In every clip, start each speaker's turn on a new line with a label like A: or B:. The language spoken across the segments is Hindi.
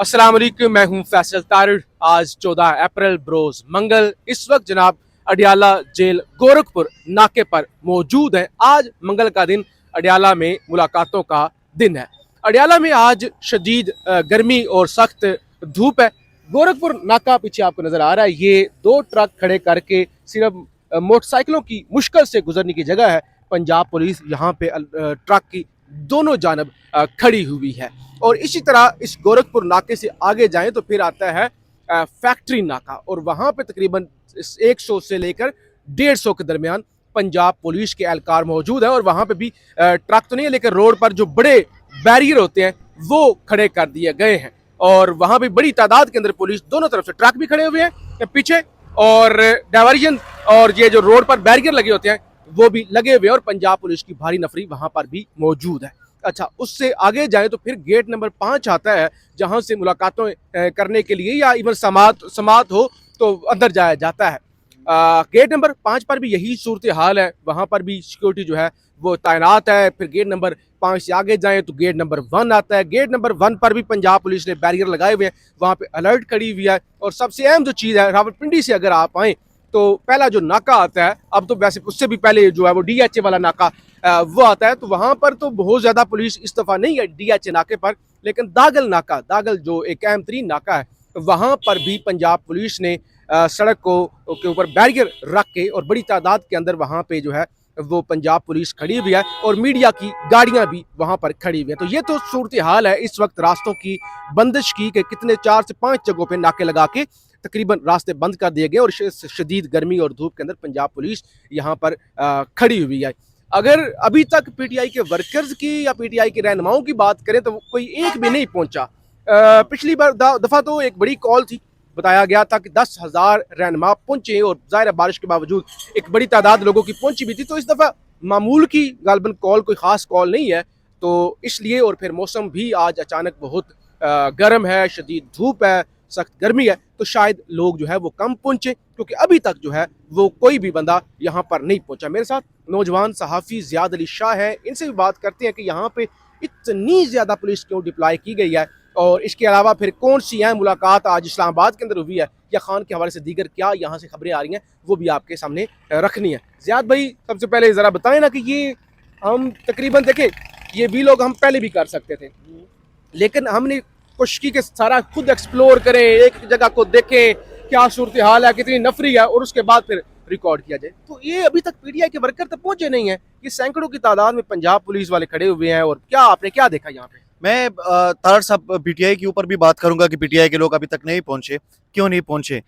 A: अस्सलाम वालेकुम, मैं हूं फैसल तारिड़। आज 14 अप्रैल बरोज मंगल इस वक्त जनाब अडियाला जेल गोरखपुर नाके पर मौजूद है। आज मंगल का दिन अडियाला में मुलाकातों का दिन है। अडियाला में आज शदीद गर्मी और सख्त धूप है। गोरखपुर नाका पीछे आपको नजर आ रहा है। ये दो ट्रक खड़े करके सिर्फ मोटरसाइकिलों की मुश्किल से गुजरने की जगह है। पंजाब पुलिस यहाँ पे ट्रक की दोनों जानब खड़ी हुई है। और इसी तरह इस गोरखपुर नाके से आगे जाएं तो फिर आता है फैक्ट्री नाका, और वहां पे तकरीबन 100 से लेकर 150 के दरमियान पंजाब पुलिस के एहलकार मौजूद है। और वहां पे भी ट्रक तो नहीं है, लेकिन रोड पर जो बड़े बैरियर होते हैं वो खड़े कर दिए गए हैं। और वहां भी बड़ी तादाद के अंदर पुलिस, दोनों तरफ से ट्रक भी खड़े हुए हैं पीछे, और डायवर्जन और ये जो रोड पर बैरियर लगे होते हैं वो भी लगे हुए हैं। और पंजाब पुलिस की भारी नफरी वहां पर भी मौजूद है। अच्छा, उससे आगे जाए तो फिर गेट नंबर 5 आता है, जहां से मुलाकातों करने के लिए या इवन समात हो तो अंदर जाया जाता है। गेट नंबर 5 पर भी यही सूरत हाल है। वहां पर भी सिक्योरिटी जो है वो तैनात है। फिर गेट नंबर 5 से आगे जाएं तो गेट नंबर 1 आता है। गेट नंबर 1 पर भी पंजाब पुलिस ने बैरियर लगाए हुए हैं, वहां पे अलर्ट खड़ी हुई है। और सबसे अहम जो चीज़ है, रावलपिंडी से अगर आप आएँ तो पहला जो नाका आता है, अब तो वैसे उससे भी पहले जो है वो DHA वाला नाका वो आता है। तो वहां पर तो बहुत ज्यादा पुलिस इस दफा नहीं है DHA नाके पर, लेकिन दागल नाका, दागल जो एक अहम तरीन नाका है, वहां पर भी पंजाब पुलिस ने सड़क को के ऊपर बैरियर रख के और बड़ी तादाद के अंदर वहां पे जो है वो पंजाब पुलिस खड़ी हुई है। और मीडिया की गाड़ियां भी वहां पर खड़ी हुई है। तो ये तो सूरत हाल है इस वक्त रास्तों की बंदिश की, कि कितने 4 से 5 जगहों पे नाके लगा के तकरीबन रास्ते बंद कर दिए गए। और शदीद गर्मी और धूप के अंदर पंजाब पुलिस यहाँ पर खड़ी हुई है। अगर अभी तक PTI के वर्कर्स की या PTI के रहनुमाओं की बात करें तो कोई एक भी नहीं पहुंचा। पिछली बार दफा तो एक बड़ी कॉल थी, बताया गया था कि 10,000 रहनुमा पहुंचे, और जाहिर है बारिश के बावजूद एक बड़ी तादाद लोगों की पहुंची भी थी। तो इस दफा मामूल की गालबन कॉल, कोई खास कॉल नहीं है, तो इसलिए। और फिर मौसम भी आज अचानक बहुत गर्म है, शदीद धूप है, सख्त गर्मी है, तो शायद लोग जो है वो कम पहुंचे, क्योंकि अभी तक जो है वो कोई भी बंदा यहाँ पर नहीं पहुंचा। मेरे साथ नौजवान सहाफ़ी ज़ियाद अली शाह है, इनसे भी बात करते हैं कि यहाँ पे इतनी ज़्यादा पुलिस क्यों डिप्लॉय की गई है, और इसके अलावा फिर कौन सी है मुलाकात आज इस्लामाबाद के अंदर हुई है, या खान के हवाले से दीगर क्या यहाँ से खबरें आ रही हैं, वो भी आपके सामने रखनी है। ज़ियाद भाई, सबसे पहले ज़रा बताएं ना कि ये हम तकरीबन देखें, ये भी लोग हम पहले भी कर सकते थे, लेकिन हमने कोशिश की कि सारा खुद एक्सप्लोर करें, एक जगह को देखें क्या सूरत हाल है, कितनी नफरी है, और उसके बाद फिर रिकॉर्ड किया जाए। तो ये अभी तक PTI के वर्कर तक पहुंचे नहीं है। ये सैकड़ों की तादाद में पंजाब पुलिस वाले खड़े हुए हैं। और क्या आपने क्या देखा यहाँ पे?
B: मैं तार साहब PTI के ऊपर भी बात करूंगा कि PTI के लोग अभी तक नहीं पहुंचे, क्यों नहीं पहुंचे।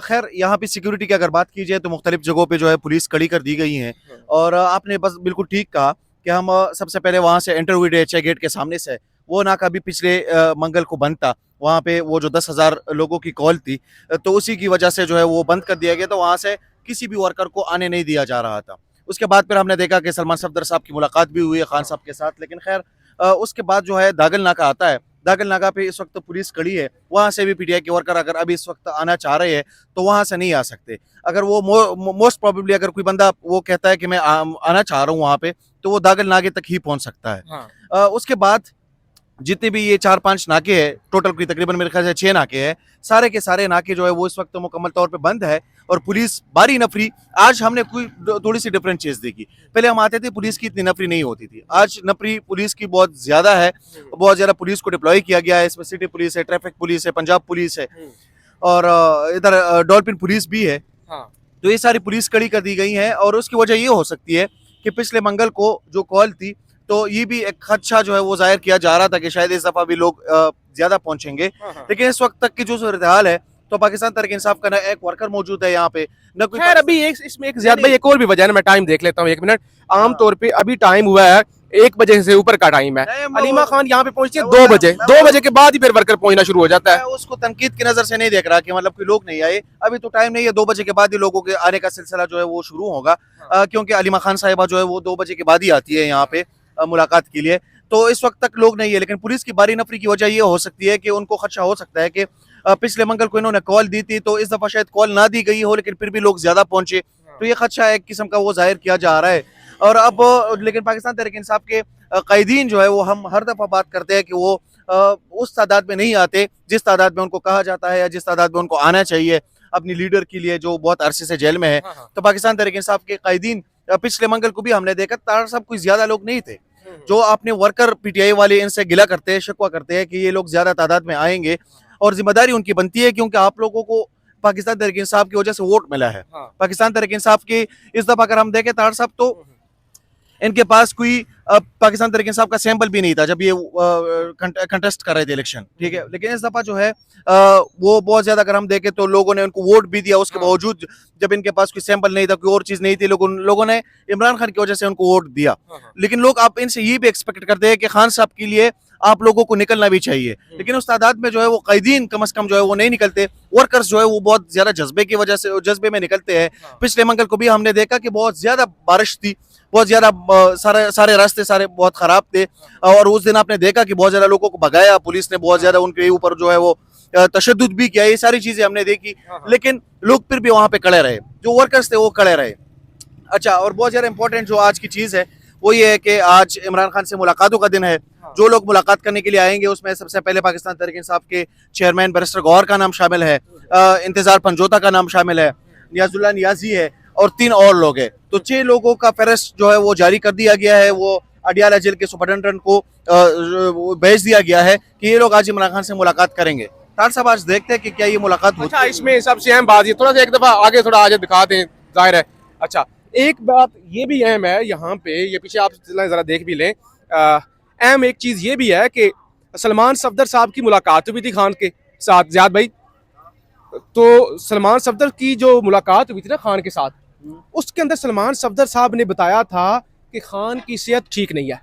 B: खैर, यहाँ पे सिक्योरिटी की अगर बात की जाए तो मुख्तलिफ जगहों पे जो है पुलिस खड़ी कर दी गई है। और आपने बस बिल्कुल ठीक कहा कि हम सबसे पहले वहाँ से एंटर हुए DHA गेट के सामने से, वो नाका भी पिछले मंगल को बंद था। वहाँ पे वो जो 10,000 लोगों की कॉल थी, तो उसी की वजह से जो है वो बंद कर दिया गया, तो वहाँ से किसी भी वर्कर को आने नहीं दिया जा रहा था। उसके बाद फिर हमने देखा कि सलमान सफदर साहब की मुलाकात भी हुई है खान साहब के साथ, लेकिन खैर उसके बाद जो है दागल नाका आता है। दागल नाका पे इस वक्त पुलिस खड़ी है, वहाँ से भी PTI के वर्कर अगर अभी इस वक्त आना चाह रहे हैं तो वहाँ से नहीं आ सकते। अगर वो मोस्ट प्रोबेबली अगर कोई बंदा वो कहता है कि मैं आना चाह रहा हूँ वहाँ पे, तो वो दागल नाके तक ही पहुँच सकता है।
A: हाँ।
B: उसके बाद जितने भी ये 4-5 नाके हैं, टोटल की तकरीबन मेरे ख्याल से 6 नाके हैं, सारे के सारे नाके जो है वो इस वक्त मुकम्मल तौर पे बंद है। और पुलिस बारी नफरी, आज हमने कोई थोड़ी सी डिफरेंट चीज देखी। पहले हम आते थे, पुलिस की इतनी नफरी नहीं होती थी। आज नफरी पुलिस की बहुत ज्यादा है, बहुत ज्यादा पुलिस को डिप्लॉय किया गया है। इसमें सिटी पुलिस है, ट्रैफिक पुलिस है, पंजाब पुलिस है, और इधर डॉल्फिन पुलिस भी है।
A: हाँ।
B: तो ये सारी पुलिस खड़ी कर दी गई है। और उसकी वजह ये हो सकती है कि पिछले मंगल को जो कॉल थी, तो ये भी एक खदशा जो है वो जाहिर किया जा रहा था कि शायद इस दफा भी लोग ज्यादा पहुंचेंगे। लेकिन इस वक्त तक की जो सूरत हाल है, तो पाकिस्तान तहरीक इंसाफ का ना एक वर्कर मौजूद है यहाँ पे, न कोई।
A: खैर, अभी एक इसमें एक ज़ियाद भाई एक और भी वजह है ना, मैं टाइम देख लेता हूँ 1 मिनट। आमतौर पे अभी टाइम हुआ है 1 बजे से ऊपर का टाइम है। अलीमा खान यहाँ पे पहुंचती है 2 बजे, 2 बजे के बाद ही फिर वर्कर पहुंचना शुरू हो जाता है।
B: मैं उसको तनकीद की नजर से नहीं देख रहा कि मतलब कोई लोग नहीं आए, अभी तो टाइम नहीं है। 2 बजे के बाद ही लोगों के आने का सिलसिला जो है वो शुरू होगा, क्योंकि अलीमा खान साहिबा जो है वो 2 बजे के बाद ही आती है यहाँ पे मुलाकात के लिए। तो इस वक्त तक लोग नहीं है। लेकिन पुलिस की बारी नफरी की वजह ये हो सकती है कि उनको खदशा हो सकता है कि पिछले मंगल को इन्होंने कॉल दी थी, तो इस दफा शायद कॉल ना दी गई हो, लेकिन फिर भी लोग ज्यादा पहुंचे। तो ये खदशा एक किस्म का वो जाहिर किया जा रहा है। और अब लेकिन पाकिस्तान तहरीक इंसाफ के कायदीन जो है वो हम हर दफा बात करते हैं कि वो उस तादाद में नहीं आते जिस तादाद में उनको कहा जाता है या जिस तादाद में उनको आना चाहिए अपनी लीडर के लिए जो बहुत अरसे से जेल में है।
A: हाँ, हाँ।
B: तो पाकिस्तान तहरीक इंसाफ के कायदीन पिछले मंगल को भी हमने देखा तार साहब कोई ज्यादा लोग नहीं थे जो अपने वर्कर पीटीआई वाले इनसे गिला करते हैं, शिकवा करते हैं कि ये लोग ज्यादा तादाद में आएंगे और जिम्मेदारी उनकी बनती है क्योंकि आप लोगों को पाकिस्तान तहरीक इंसाफ की वजह से वोट मिला है।
A: हाँ।
B: पाकिस्तान तहरीक इंसाफ की इस दफा अगर हम देखें तार साहब तो इनके पास कोई पाकिस्तान तहरीक इंसाफ का सैंपल भी नहीं था जब ये कंटेस्ट कर रहे थे इलेक्शन, ठीक है। लेकिन इस दफा जो है वो बहुत ज्यादा अगर हम देखें तो लोगों ने उनको वोट भी दिया, उसके
A: हाँ।
B: बावजूद जब इनके पास कोई सैंपल नहीं था, कोई और चीज नहीं थी, लोगों ने इमरान खान की वजह से उनको वोट दिया।
A: हाँ, हाँ।
B: लेकिन लोग आप इनसे ये भी एक्सपेक्ट करते हैं कि खान साहब के लिए आप लोगों को निकलना भी चाहिए, लेकिन उस तादाद में जो है वो कैदीन कम से कम जो है वो नहीं निकलते। वर्कर्स जो है वो बहुत ज्यादा जज्बे की वजह से जज्बे में निकलते हैं।
A: हाँ।
B: पिछले मंगल को भी हमने देखा कि बहुत ज्यादा बारिश थी, बहुत ज्यादा सारे रास्ते सारे बहुत खराब थे और उस दिन आपने देखा कि बहुत ज्यादा लोगों को भगाया पुलिस ने, बहुत ज्यादा उनके ऊपर जो है वो तशद्दुद भी किया। ये सारी चीजें हमने देखी, लेकिन लोग फिर भी वहां पे खड़े रहे, जो वर्कर्स थे वो खड़े रहे। अच्छा, और बहुत ज्यादा इंपॉर्टेंट जो आज की चीज है वो ये है कि आज इमरान खान से मुलाकातों का दिन है। जो लोग मुलाकात करने के लिए आएंगे उसमें सबसे पहले पाकिस्तान तहरीक इंसाफ के चेयरमैन बैरिस्टर गौहर का नाम शामिल है, इंतजार पंजोता का नाम शामिल है, नियाजुल्लाह नियाजी है और 3 और लोग हैं। तो 6 लोगों का फेहरिस्त जो है वो जारी कर दिया गया है, वो अडियाला जेल के सुपरिटेंडेंट को भेज दिया गया है कि ये लोग आज इमरान खान से मुलाकात करेंगे। तार साहब आज देखते हैं कि क्या ये मुलाकात होती
A: अच्छा,
B: है।
A: इसमें सबसे अहम बात ये, थोड़ा सा एक दफा आगे थोड़ा आगे दिखा दें, जाहिर है। अच्छा, एक बात ये भी अहम है यहाँ पे, ये पीछे आप जरा देख भी लें, अहम एक चीज ये भी है कि सलमान सफदर साहब की मुलाकात हुई थी खान के साथ, ज़ियाद भाई। तो सलमान सफदर की जो मुलाकात हुई थी ना खान के साथ, उसके अंदर सलमान सफदर साहब ने बताया था कि खान की सेहत ठीक नहीं है,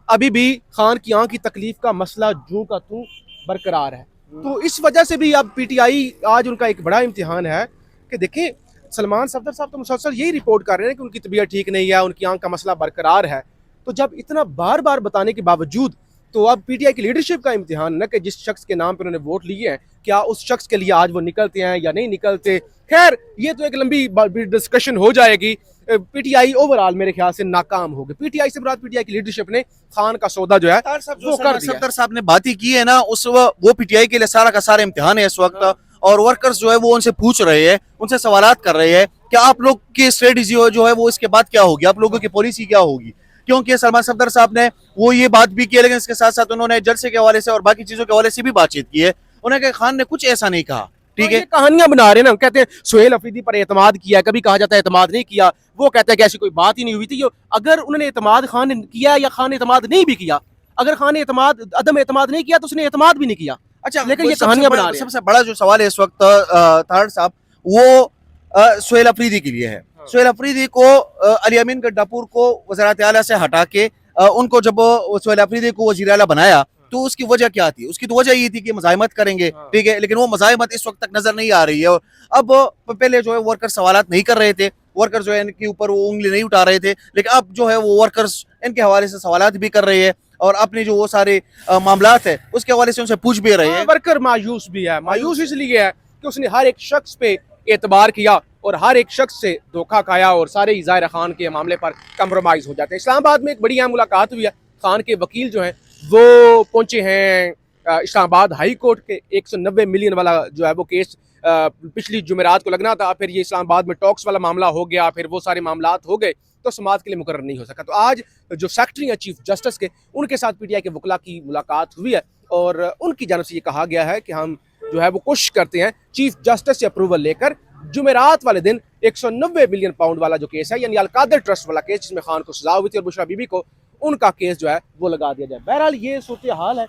A: अभी भी खान की आंख की तकलीफ का मसला जूं का तूं बरकरार है। तो इस वजह से भी अब पीटीआई आज उनका एक बड़ा इम्तिहान है कि देखें, सलमान सफदर साहब तो मुसलसल यही रिपोर्ट कर रहे हैं कि उनकी तबीयत ठीक नहीं है, उनकी आंख का मसला बरकरार है। तो जब इतना बार बार बताने के बावजूद, तो अब पीटीआई की लीडरशिप का इम्तिहान न कि जिस शख्स के नाम पर उन्होंने वोट लिए हैं, क्या उस शख्स के लिए आज वो निकलते हैं या नहीं निकलते। खैर, ये तो एक लंबी डिस्कशन हो जाएगी। पीटीआई ओवरऑल मेरे ख्याल से नाकाम होगी। पीटीआई से मुराद पीटीआई की लीडरशिप ने खान का सौदा जो है वो कर दिया।
B: सफदर साहब ने बात ही की है ना, वो पीटीआई के लिए सारा का सारा इम्तिहान है इस वक्त। और वर्कर्स जो है वो उनसे पूछ रहे हैं, उनसे सवालात कर रहे हैं कि आप लोग की स्ट्रेटेजी जो है वो इसके बाद क्या होगी, आप लोगों की पॉलिसी क्या होगी। क्योंकि सलमान सफदर साहब ने वो ये बात भी की है, लेकिन इसके साथ साथ उन्होंने जलसे के हवाले से और बाकी चीजों के हवाले से भी बातचीत की है। उन्होंने कहा खान ने कुछ ऐसा नहीं कहा, ठीक है।
A: कहानियां बना रहे हैं ना, कहते हैं सुहेल अफरीदी पर एतमाद किया, कभी कहा जाता है एतमाद नहीं किया, वो कहते हैं कि ऐसी कोई बात ही नहीं हुई थी। अगर उन्होंने एतमाद खान ने किया या खान ने एतमाद नहीं भी किया, अगर खान ने अदम एतमाद नहीं किया तो उसने एतमाद भी नहीं किया।
B: अच्छा,
A: लेकिन ये कहानियां बना रहे हैं।
B: सबसे बड़ा जो सवाल है इस वक्त तारड़ साहब, वो सुहेल अफरीदी के लिए है। सुहेल अफरीदी को अली अमीन गड्डापुर को वज़रात आला से हटा के उनको जब सुहेल अफरीदी को वज़ीर आला बनाया तो उसकी वजह क्या थी? उसकी तो वजह ये थी कि मज़ाहमत करेंगे, ठीक है। लेकिन वो मज़ाहमत इस वक्त तक नजर नहीं आ रही है। अब पहले जो है वर्कर सवालात नहीं कर रहे थे, वर्कर जो है इनके ऊपर वो उंगली नहीं उठा रहे थे, लेकिन अब जो है वो वर्कर्स इनके हवाले से सवालात भी कर रहे हैं और अपने जो वो सारे मामलात है उसके हवाले से उनसे पूछ भी रहे हैं।
A: वर्कर मायूस भी है, मायूस इसलिए है कि उसने हर एक शख्स पे एतबार किया और हर एक शख्स से धोखा खाया और सारे ही ज़ाहिर खान के मामले पर कंप्रोमाइज हो जाते हैं। इस्लामाबाद में एक बड़ी अहम मुलाकात हुई है, खान के वकील जो हैं वो पहुंचे हैं इस्लामाबाद हाई कोर्ट के। 190 मिलियन वाला जो है वो केस पिछली जुमेरात को लगना था, फिर ये इस्लामाबाद में टॉक्स वाला मामला हो गया, फिर वो सारे मामलात हो गए तो समाज के लिए मुकर्रर नहीं हो सका। तो आज जो सेक्रेटरी हैं चीफ जस्टिस के, उनके साथ पीटीआई के वकला की मुलाकात हुई है और उनकी जानब से ये कहा गया है कि हम जो है वो कोशिश करते हैं चीफ जस्टिस से अप्रूवल लेकर जुमेरात वाले दिन 190 मिलियन पाउंड वाला जो केस है, यानी अलकादर ट्रस्ट वाला केस जिसमें खान को सजा हुई थी और बुशरा बीबी को, उनका केस जो है वो लगा दिया जाए। बहरहाल ये सूरत हाल है,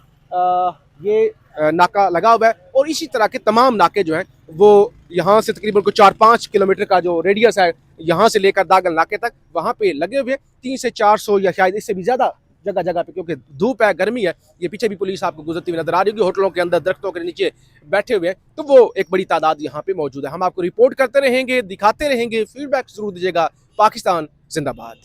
A: ये नाका लगा हुआ है और इसी तरह के तमाम नाके जो हैं वो यहाँ से तकरीबन को 4-5 किलोमीटर का जो रेडियस है यहाँ से लेकर दागल नाके तक, वहाँ पे लगे हुए 300 से 400 या शायद इससे भी ज़्यादा जगह जगह पे, क्योंकि धूप है, गर्मी है। ये पीछे भी पुलिस आपको गुजरती हुई नजर आ रही होगी, होटलों के अंदर दरख्तों के नीचे बैठे हुए हैं, तो वो एक बड़ी तादाद यहाँ पे मौजूद है। हम आपको रिपोर्ट करते रहेंगे, दिखाते रहेंगे, फीडबैक जरूर दीजिएगा। पाकिस्तान जिंदाबाद।